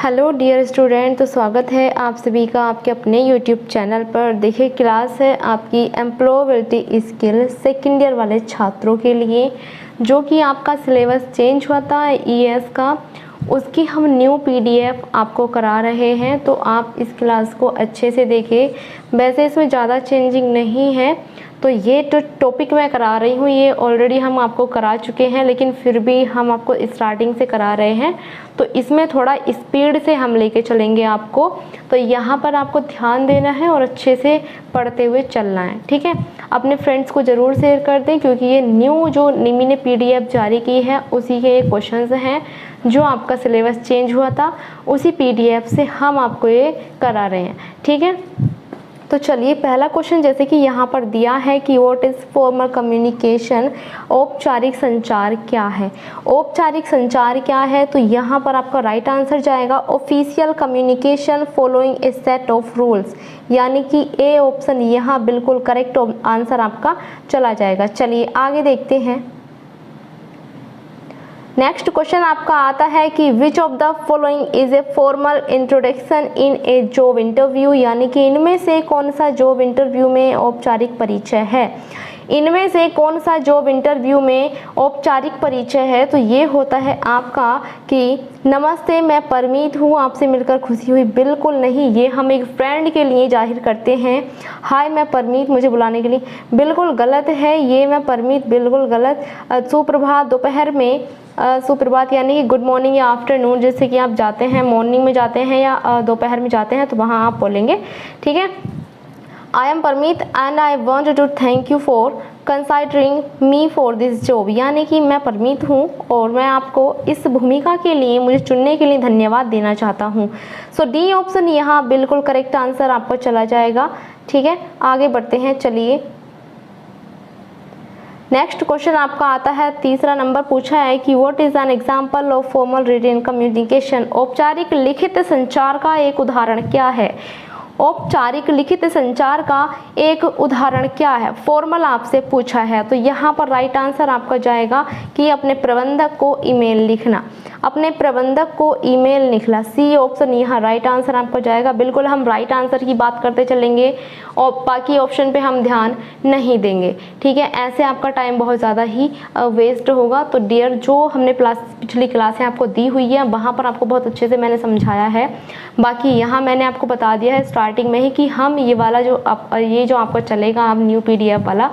Hello dear student, तो स्वागत है आप सभी का आपके अपने यूट्यूब चैनल पर। देखिए, क्लास है आपकी एम्प्लॉयबिलिटी स्किल सेकेंड ईयर वाले छात्रों के लिए, जो कि आपका सिलेबस चेंज हुआ था ईएस का, उसकी हम न्यू पीडीएफ आपको करा रहे हैं। तो आप इस क्लास को अच्छे से देखें। वैसे इसमें ज़्यादा चेंजिंग नहीं है, तो ये जो टॉपिक मैं करा रही हूँ ये ऑलरेडी हम आपको करा चुके हैं, लेकिन फिर भी हम आपको स्टार्टिंग से करा रहे हैं। तो इसमें थोड़ा स्पीड से हम लेके चलेंगे आपको, तो यहाँ पर आपको ध्यान देना है और अच्छे से पढ़ते हुए चलना है, ठीक है। अपने फ्रेंड्स को ज़रूर शेयर कर दें, क्योंकि ये न्यू जो निमी ने पीडीएफ जारी की है उसी के ये क्वेश्चंस हैं। जो आपका सिलेबस चेंज हुआ था उसी पीडीएफ से हम आपको ये करा रहे हैं, ठीक है। तो चलिए, पहला क्वेश्चन जैसे कि यहाँ पर दिया है कि व्हाट इज़ फॉर्मल कम्युनिकेशन, औपचारिक संचार क्या है। औपचारिक संचार क्या है, तो यहाँ पर आपका राइट आंसर जाएगा official communication following A set of rules, यानी कि ए ऑप्शन यहाँ बिल्कुल करेक्ट आंसर आपका चला जाएगा। चलिए आगे देखते हैं। नेक्स्ट क्वेश्चन आपका आता है कि which of the following is a formal introduction in A job interview, यानी कि इनमें से कौन सा जॉब इंटरव्यू में औपचारिक परिचय है। इनमें से कौन सा जॉब इंटरव्यू में औपचारिक परिचय है, तो ये होता है आपका कि नमस्ते, मैं परमीत हूँ, आपसे मिलकर खुशी हुई। बिल्कुल नहीं, ये हम एक फ्रेंड के लिए जाहिर करते हैं। हाय मैं परमीत, मुझे बुलाने के लिए, बिल्कुल गलत है ये मैं परमीत, बिल्कुल गलत। सुप्रभात, दोपहर में सुप्रभात यानी कि गुड मॉर्निंग या आफ्टरनून, जैसे कि आप जाते हैं मॉर्निंग में जाते हैं या दोपहर में जाते हैं तो वहाँ आप बोलेंगे, ठीक है। I am Parmeet and I want to thank you for considering me for this job, यानी कि मैं परमीत हूँ और मैं आपको इस भूमिका के लिए मुझे चुनने के लिए धन्यवाद देना चाहता हूँ। सो डी ऑप्शन यहाँ बिल्कुल करेक्ट आंसर आपको चला जाएगा, ठीक है। आगे बढ़ते हैं, चलिए। नेक्स्ट क्वेश्चन आपका आता है, तीसरा नंबर पूछा है कि what is an example of formal written communication, औपचारिक लिखित संचार का एक उदाहरण क्या है। औपचारिक लिखित संचार का एक उदाहरण क्या है, फॉर्मल आपसे पूछा है। तो यहाँ पर राइट आंसर आपका जाएगा कि अपने प्रबंधक को ईमेल लिखना, अपने प्रबंधक को ईमेल लिखना। सी ऑप्शन यहाँ राइट आंसर आपको जाएगा। बिल्कुल हम राइट आंसर की बात करते चलेंगे और बाकी ऑप्शन पे हम ध्यान नहीं देंगे, ठीक है। ऐसे आपका टाइम बहुत ज़्यादा ही वेस्ट होगा। तो डियर, जो हमने पिछली क्लासें आपको दी हुई है वहाँ पर आपको बहुत अच्छे से मैंने समझाया है। बाकी यहाँ मैंने आपको बता दिया है स्टार्टिंग में ही कि हम ये वाला ये जो आपका चलेगा आप न्यू पीडीएफ वाला,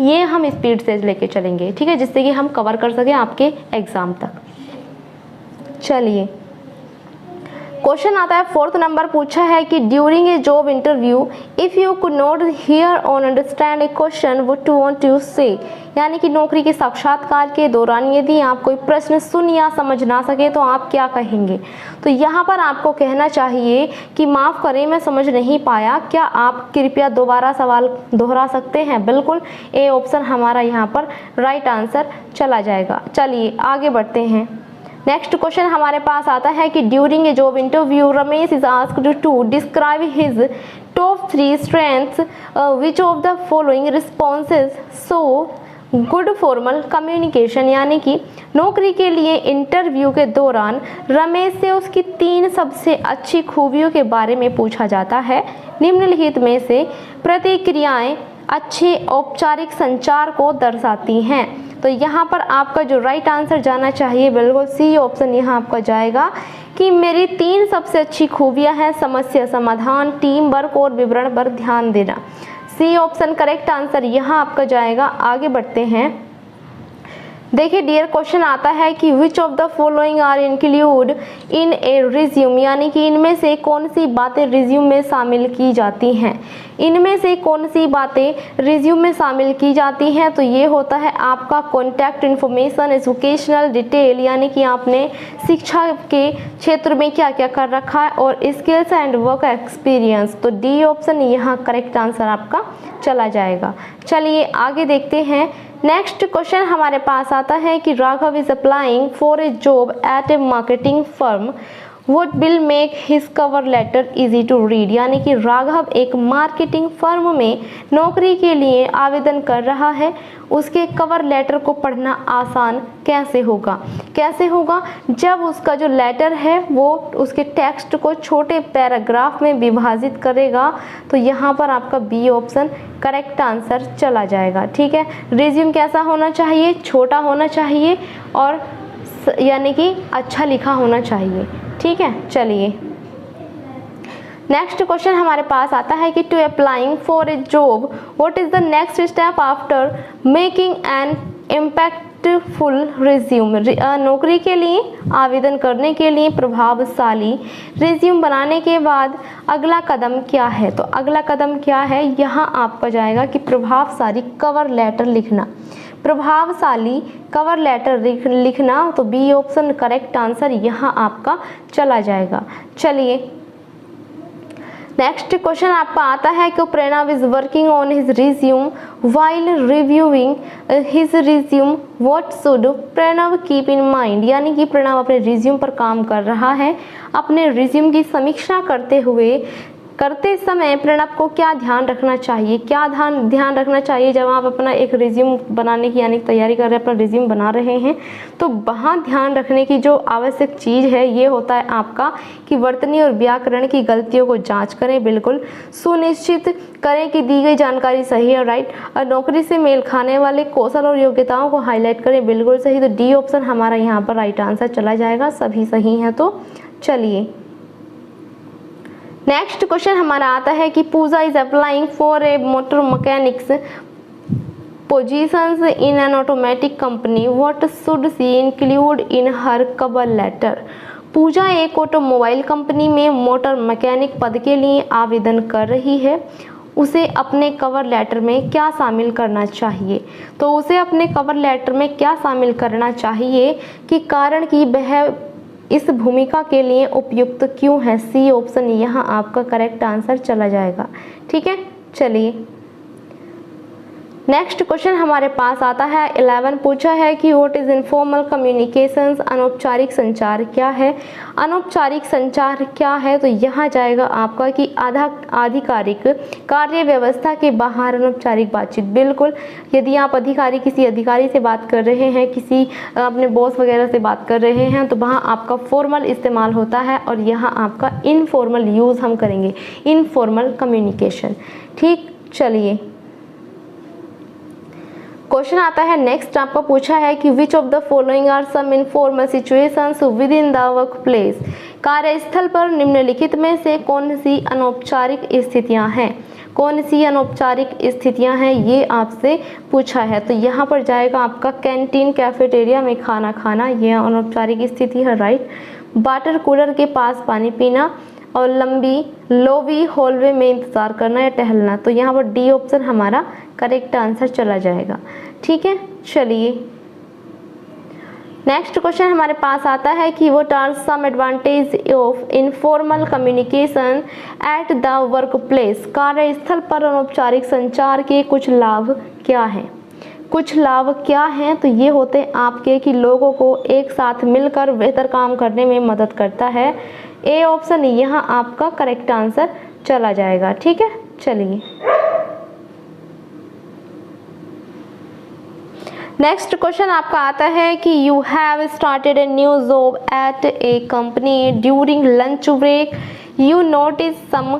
ये हम स्पीड से लेके चलेंगे, ठीक है, जिससे कि हम कवर कर सकें आपके एग्ज़ाम तक। चलिए, क्वेश्चन आता है, फोर्थ नंबर पूछा है कि during a job interview if you could not hear or understand a question what to want to say, यानी कि नौकरी के साक्षात्कार के दौरान यदि आप कोई प्रश्न सुन या समझ ना सके तो आप क्या कहेंगे। तो यहाँ पर आपको कहना चाहिए कि माफ़ करें मैं समझ नहीं पाया, क्या आप कृपया दोबारा सवाल दोहरा सकते हैं। बिल्कुल ए ऑप्शन हमारा यहाँ पर राइट आंसर चला जाएगा। चलिए आगे बढ़ते हैं। नेक्स्ट क्वेश्चन हमारे पास आता है कि during a job interview Ramesh is asked to describe his top 3 strengths, which of the following responses so good formal communication, यानी कि नौकरी के लिए इंटरव्यू के दौरान रमेश से उसकी 3 सबसे अच्छी खूबियों के बारे में पूछा जाता है। निम्नलिखित में से प्रतिक्रियाएं अच्छे औपचारिक संचार को दर्शाती हैं। तो यहाँ पर आपका जो राइट आंसर जाना चाहिए बिल्कुल सी ऑप्शन यहाँ आपका जाएगा कि मेरी 3 सबसे अच्छी खूबियाँ हैं समस्या समाधान, टीम वर्क और विवरण पर ध्यान देना। सी ऑप्शन करेक्ट आंसर यहाँ आपका जाएगा। आगे बढ़ते हैं। देखिए डियर, क्वेश्चन आता है कि which of the following are include in a resume, यानी कि इनमें से कौन सी बातें रिज्यूम में शामिल की जाती हैं। इनमें से कौन सी बातें रिज्यूम में शामिल की जाती हैं, तो ये होता है आपका कॉन्टैक्ट इन्फॉर्मेशन, एजुकेशनल डिटेल, यानी कि आपने शिक्षा के क्षेत्र में क्या क्या कर रखा है, और स्किल्स एंड वर्क एक्सपीरियंस। तो डी ऑप्शन यहाँ करेक्ट आंसर आपका चला जाएगा। चलिए आगे देखते हैं। नेक्स्ट क्वेश्चन हमारे पास आता है कि Raghav is applying for a job at A marketing firm, What will make his cover letter easy to read? यानी कि राघव एक मार्केटिंग फर्म में नौकरी के लिए आवेदन कर रहा है, उसके कवर लेटर को पढ़ना आसान कैसे होगा? कैसे होगा? जब उसका जो लेटर है वो उसके टेक्स्ट को छोटे पैराग्राफ में विभाजित करेगा। तो यहाँ पर आपका बी ऑप्शन करेक्ट आंसर चला जाएगा। ठीक है, रिज्यूम कैसा होना चाहिए? छोटा होना चाहिए और यानी कि अच्छा लिखा होना चाहिए। ठीक है, चलिए नेक्स्ट क्वेश्चन हमारे पास आता है कि to applying for a job what is the next step after making an impactful resume? नौकरी के लिए आवेदन करने के लिए प्रभावशाली रिज्यूम बनाने के बाद अगला कदम क्या है? तो अगला कदम क्या है? यहाँ आपका जाएगा कि प्रभावशाली कवर लेटर लिखना। प्रभावशाली कवर लेटर लिखना, तो बी ऑप्शन करेक्ट आंसर यहाँ आपका चला जाएगा। चलिए नेक्स्ट क्वेश्चन आपका आता है कि Pranav is working on his resume while reviewing his resume what should Pranav keep in mind? यानी कि प्रणव अपने रिज्यूम पर काम कर रहा है, अपने रिज्यूम की समीक्षा करते समय प्रणव को क्या ध्यान रखना चाहिए? क्या ध्यान रखना चाहिए जब आप अपना एक रिज्यूम बनाने की यानी तैयारी कर रहे हैं, अपना रिज्यूम बना रहे हैं? तो वहाँ ध्यान रखने की जो आवश्यक चीज़ है ये होता है आपका कि वर्तनी और व्याकरण की गलतियों को जांच करें, बिल्कुल सुनिश्चित करें कि दी गई जानकारी सही है, राइट, और नौकरी से मेल खाने वाले कौशल और योग्यताओं को हाईलाइट करें, बिल्कुल सही। तो डी ऑप्शन हमारा यहाँ पर राइट आंसर चला जाएगा, सभी सही हैं। तो चलिए नेक्स्ट क्वेश्चन हमारा आता है कि Puja is applying for a motor mechanics positions in an automatic company what should she include in her cover letter? Puja एक ऑटोमोबाइल कंपनी में मोटर मैकेनिक पद के लिए आवेदन कर रही है, उसे अपने कवर लेटर में क्या शामिल करना चाहिए? तो उसे अपने कवर लेटर में क्या शामिल करना चाहिए कि कारण कि वह इस भूमिका के लिए उपयुक्त क्यों है? सी ऑप्शन यहाँ आपका करेक्ट आंसर चला जाएगा। ठीक है, चलिए नेक्स्ट क्वेश्चन हमारे पास आता है 11 पूछा है कि व्हाट इज इनफॉर्मल कम्युनिकेशंस? अनौपचारिक संचार क्या है? अनौपचारिक संचार क्या है? तो यहाँ जाएगा आपका कि आधिकारिक कार्य व्यवस्था के बाहर अनौपचारिक बातचीत। बिल्कुल, यदि आप किसी अधिकारी से बात कर रहे हैं, किसी अपने बॉस वगैरह से बात कर रहे हैं, तो वहाँ आपका फॉर्मल इस्तेमाल होता है और यहाँ आपका इनफॉर्मल यूज़ हम करेंगे, इनफॉर्मल कम्युनिकेशन। ठीक, चलिए क्वेश्चन आता है नेक्स्ट आपका पूछा है कि which of the following are some informal situations within the work place? कार्यस्थल पर निम्नलिखित में से कौन सी अनौपचारिक स्थितियां हैं? कौन सी अनौपचारिक स्थितियां हैं ये आपसे पूछा है। तो यहाँ पर जाएगा आपका कैंटीन कैफेटेरिया में खाना खाना, यह अनौपचारिक स्थिति है, राइट। वाटर कूलर के पास पानी पीना और लंबी लोबी हॉलवे में इंतज़ार करना या टहलना। तो यहाँ पर डी ऑप्शन हमारा करेक्ट आंसर चला जाएगा। ठीक है, चलिए नेक्स्ट क्वेश्चन हमारे पास आता है कि what are some advantage of informal communication at the work place? कार्यस्थल पर अनौपचारिक संचार के कुछ लाभ क्या हैं? कुछ लाभ क्या हैं? तो ये होते हैं आपके कि लोगों को एक साथ मिलकर बेहतर काम करने में मदद करता है। ए ऑप्शन यहाँ आपका करेक्ट आंसर चला जाएगा। ठीक है, चलिए नेक्स्ट क्वेश्चन आपका आता है कि you have started a new job at a company during lunch break you notice some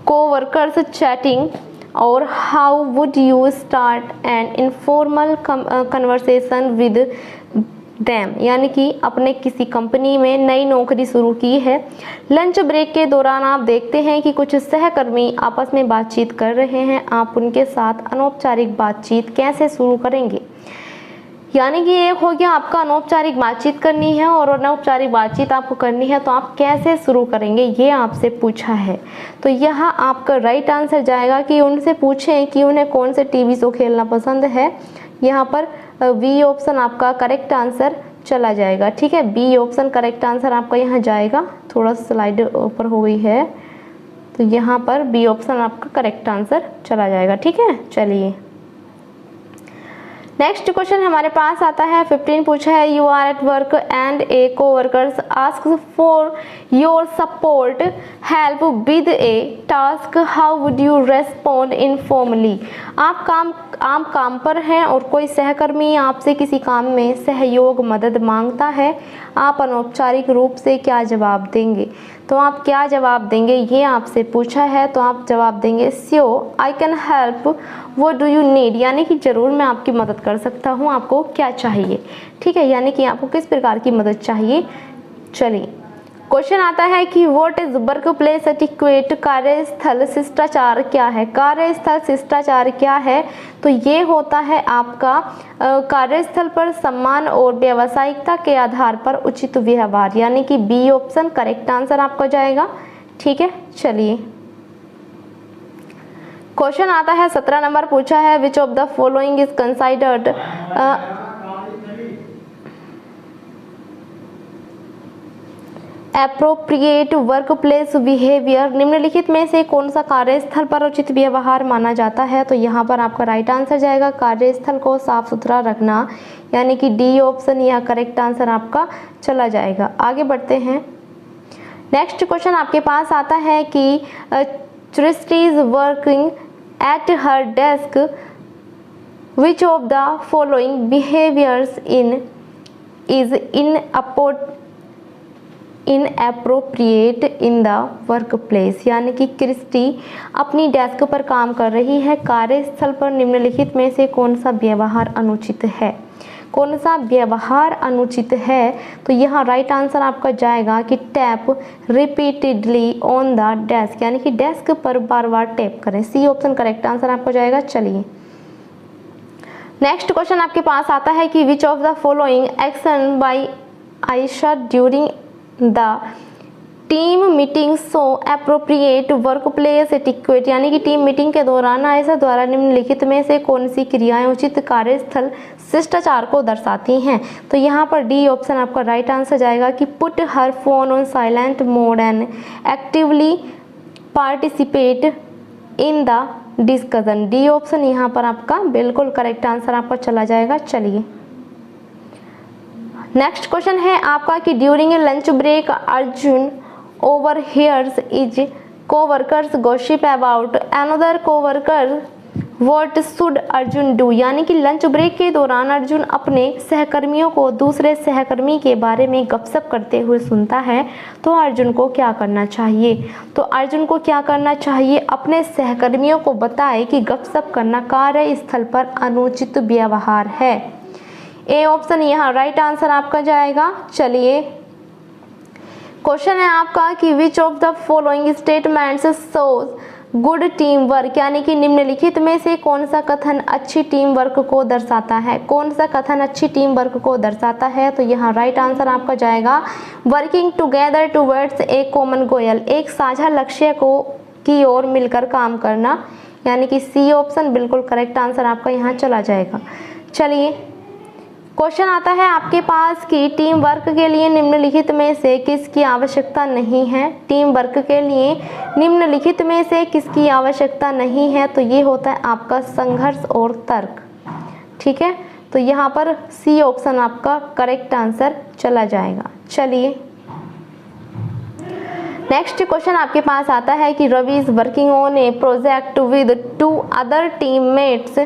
coworkers chatting और how would you start an informal conversation with them? यानी कि अपने किसी कंपनी में नई नौकरी शुरू की है, लंच ब्रेक के दौरान आप देखते हैं कि कुछ सहकर्मी आपस में बातचीत कर रहे हैं, आप उनके साथ अनौपचारिक बातचीत कैसे शुरू करेंगे? यानी कि एक हो गया आपका अनौपचारिक बातचीत करनी है और अनौपचारिक बातचीत आपको करनी है, तो आप कैसे शुरू करेंगे ये आपसे पूछा है। तो यहाँ आपका राइट आंसर जाएगा कि उनसे पूछें कि उन्हें कौन से टीवी शो खेलना पसंद है। यहाँ पर बी ऑप्शन आपका करेक्ट आंसर चला जाएगा। ठीक है, बी ऑप्शन करेक्ट आंसर आपका यहाँ जाएगा। थोड़ा स्लाइड ऊपर हो गई है, तो यहाँ पर बी ऑप्शन आपका करेक्ट आंसर चला जाएगा। ठीक है, चलिए नेक्स्ट क्वेश्चन हमारे पास आता है 15 पूछा है, you are at work and a coworkers ask for your support help with a task, how would you respond informally. आप काम पर हैं और कोई सहकर्मी आपसे किसी काम में सहयोग मदद मांगता है, आप अनौपचारिक रूप से क्या जवाब देंगे। तो आप क्या जवाब देंगे ये आपसे पूछा है, तो आप जवाब देंगे sure I can help, what do you need, यानी कि ज़रूर मैं आपकी मदद कर सकता हूँ, आपको क्या चाहिए। ठीक है, यानी कि आपको किस प्रकार की मदद चाहिए। चलिए क्वेश्चन आता है कि what is work place etiquette, कार्यस्थल शिष्टाचार क्या है। कार्यस्थल शिष्टाचार क्या है, तो ये होता है आपका कार्यस्थल पर सम्मान और व्यावसायिकता के आधार पर उचित व्यवहार, यानी कि बी ऑप्शन करेक्ट आंसर आपका जाएगा। ठीक है, चलिए क्वेश्चन आता है 17 नंबर पूछा है, विच of the following is considered appropriate work place behaviour, निम्नलिखित में से कौन सा कार्यस्थल पर उचित व्यवहार माना जाता है। तो यहाँ पर आपका राइट आंसर जाएगा कार्यस्थल को साफ सुथरा रखना, यानी कि डी ऑप्शन यह करेक्ट आंसर आपका चला जाएगा। आगे बढ़ते हैं। नेक्स्ट क्वेश्चन आपके पास आता है कि Srishti is working at her desk, which of the following behaviors is inappropriate in the work place, यानी कि क्रिस्टी अपनी डेस्क पर काम कर रही है, कार्यस्थल पर निम्नलिखित में से कौन सा व्यवहार अनुचित है। कौन सा व्यवहार अनुचित है, तो यहाँ राइट आंसर आपका जाएगा कि tap repeatedly on the desk, यानी कि डेस्क पर बार बार टैप करें, सी ऑप्शन करेक्ट आंसर आपको जाएगा। चलिए नेक्स्ट क्वेश्चन आपके पास आता है कि which of the following action by Ayesha during the team meeting so appropriate work place etiquette, यानी कि टीम मीटिंग के दौरान आयशा द्वारा निम्नलिखित में से कौन सी क्रियाएं उचित कार्यस्थल शिष्टाचार को दर्शाती हैं। तो यहाँ पर डी ऑप्शन आपका राइट आंसर जाएगा कि put her phone on silent mode and actively participate in the discussion, D option यहाँ पर आपका बिल्कुल करेक्ट आंसर आपका चला जाएगा। चलिए नेक्स्ट क्वेश्चन है आपका कि during a lunch break Arjun overhears his coworkers gossip about another coworker, what should Arjun do, यानी कि लंच ब्रेक के दौरान अर्जुन अपने सहकर्मियों को दूसरे सहकर्मी के बारे में गपशप करते हुए सुनता है, तो अर्जुन को क्या करना चाहिए। तो अर्जुन को क्या करना चाहिए, अपने सहकर्मियों को बताए कि गपशप करना कार्यस्थल पर अनुचित व्यवहार है। ए ऑप्शन यहाँ राइट आंसर आपका जाएगा। चलिए क्वेश्चन है आपका कि which of the following statements shows good team work, यानी कि निम्नलिखित में से कौन सा कथन अच्छी टीम वर्क को दर्शाता है। कौन सा कथन अच्छी टीम वर्क को दर्शाता है, तो यहाँ राइट आंसर आपका जाएगा working together towards a common Goyal, एक साझा लक्ष्य को की ओर मिलकर काम करना, यानी कि सी ऑप्शन बिल्कुल करेक्ट आंसर आपका यहाँ चला जाएगा। चलिए क्वेश्चन आता है आपके पास कि टीम वर्क के लिए निम्नलिखित में से किसकी आवश्यकता नहीं है। टीम वर्क के लिए निम्नलिखित में से किसकी आवश्यकता नहीं है, तो ये होता है आपका संघर्ष और तर्क। ठीक है, तो यहाँ पर सी ऑप्शन आपका करेक्ट आंसर चला जाएगा। चलिए नेक्स्ट क्वेश्चन आपके पास आता है कि Ravi is working on a project with 2 other teammates,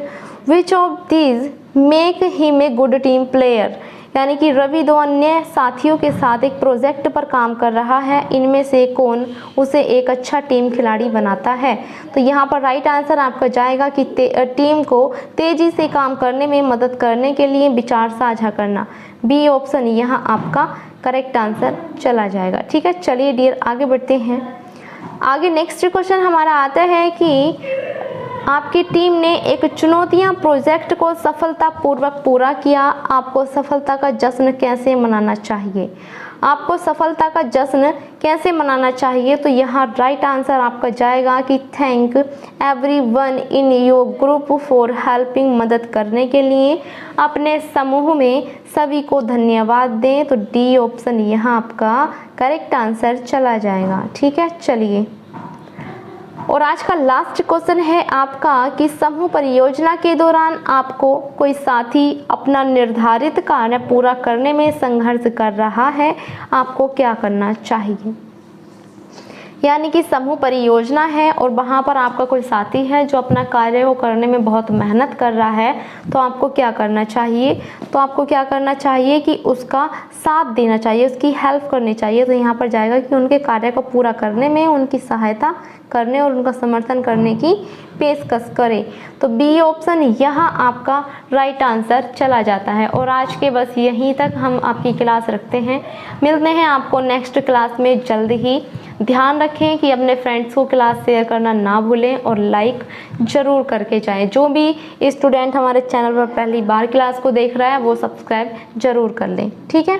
which of these make him a good team player, यानी कि रवि 2 अन्य साथियों के साथ एक प्रोजेक्ट पर काम कर रहा है, इनमें से कौन उसे एक अच्छा टीम खिलाड़ी बनाता है। तो यहाँ पर राइट आंसर आपका जाएगा कि टीम को तेजी से काम करने में मदद करने के लिए विचार साझा करना, बी ऑप्शन यहाँ आपका करेक्ट आंसर चला जाएगा। ठीक है, चलिए डियर आगे बढ़ते हैं। आगे नेक्स्ट क्वेश्चन हमारा आता है कि आपकी टीम ने एक चुनौतियां प्रोजेक्ट को सफलतापूर्वक पूरा किया, आपको सफलता का जश्न कैसे मनाना चाहिए। आपको सफलता का जश्न कैसे मनाना चाहिए, तो यहाँ राइट आंसर आपका जाएगा कि thank everyone in your group for helping, मदद करने के लिए अपने समूह में सभी को धन्यवाद दें, तो डी ऑप्शन यहाँ आपका करेक्ट आंसर चला जाएगा। ठीक है, चलिए और आज का लास्ट क्वेश्चन है आपका कि समूह परियोजना के दौरान आपको कोई साथी अपना निर्धारित कार्य पूरा करने में संघर्ष कर रहा है, आपको क्या करना चाहिए। यानी कि समूह परियोजना है और वहाँ पर आपका कोई साथी है जो अपना कार्य को करने में बहुत मेहनत कर रहा है, तो आपको क्या करना चाहिए। तो आपको क्या करना चाहिए कि उसका साथ देना चाहिए, उसकी हेल्प करनी चाहिए। तो यहाँ पर जाएगा कि उनके कार्य को पूरा करने में उनकी सहायता करने और उनका समर्थन करने की पेशकश करें। तो बी ऑप्शन यहाँ आपका राइट आंसर चला जाता है। और आज के बस यहीं तक हम आपकी क्लास रखते हैं। मिलते हैं आपको नेक्स्ट क्लास में जल्द ही। ध्यान रखें कि अपने फ्रेंड्स को क्लास शेयर करना ना भूलें और लाइक ज़रूर करके जाएं। जो भी स्टूडेंट हमारे चैनल पर पहली बार क्लास को देख रहा है वो सब्सक्राइब ज़रूर कर लें। ठीक है।